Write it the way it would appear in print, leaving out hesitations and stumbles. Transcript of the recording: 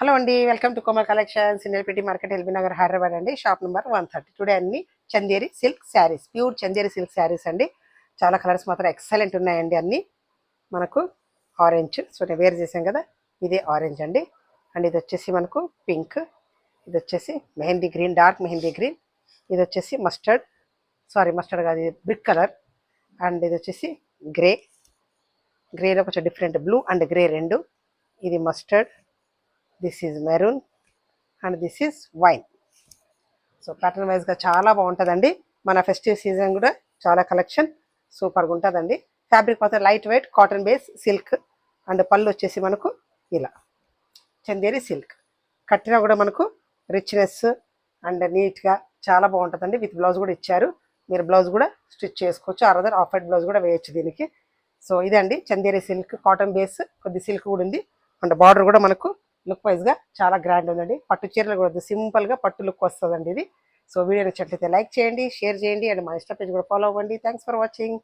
Hello అండి, welcome to Komal collections India market LB Nagar Hyderabad అండి. Shop number 130. Today అన్ని Chanderi silk saris, pure Chanderi silk saris అండి. చాలా కలర్స్ మాత్రం ఎక్సలెంట్ ఉన్నాయండి. అన్ని మనకు ఆరెంజ్, సో నేను వేర్ చేసాం కదా, ఇది ఆరెంజ్ అండి. అండ్ ఇది వచ్చేసి మనకు పింక్, ఇది వచ్చేసి mehndi green, dark mehndi green, ఇది వచ్చేసి మస్టర్డ్ కాదు, ఇది బ్రిక్ కలర్. అండ్ ఇది వచ్చేసి గ్రేలో కొంచెం డిఫరెంట్, బ్లూ అండ్ గ్రే రెండు. ఇది mustard, this is maroon and this is wine. So pattern వైజ్గా చాలా బాగుంటుందండి. మన ఫెస్టివ్ సీజన్ కూడా చాలా కలెక్షన్ సూపర్గా ఉంటుందండి. ఫ్యాబ్రిక్ మాత్రం light weight cotton base silk. And పళ్ళు వచ్చేసి మనకు ఇలా చందేరి సిల్క్. కట్టినా కూడా మనకు రిచ్నెస్ అండ్ నీట్గా చాలా బాగుంటుందండి. విత్ బ్లౌజ్ కూడా ఇచ్చారు, మీరు బ్లౌజ్ కూడా స్టిచ్ చేసుకోవచ్చు, అదర్ ఆఫ్ వైట్ బ్లౌజ్ కూడా వేయచ్చు దీనికి. సో ఇదండి చందేరి సిల్క్, కాటన్ బేస్, కొద్ది సిల్క్ కూడా ఉంది. అండ్ బార్డర్ కూడా మనకు లుక్ వైజ్గా చాలా గ్రాండ్ ఉందండి. పట్టు చీరలు కూడా సింపుల్గా పట్టు లుక్ వస్తుందండి ఇది. సో వీడియో నచ్చినట్లయితే లైక్ చేయండి, షేర్ చేయండి, అండ్ మా ఇన్స్టా పేజ్ కూడా ఫాలో అవ్వండి. Thanks for watching.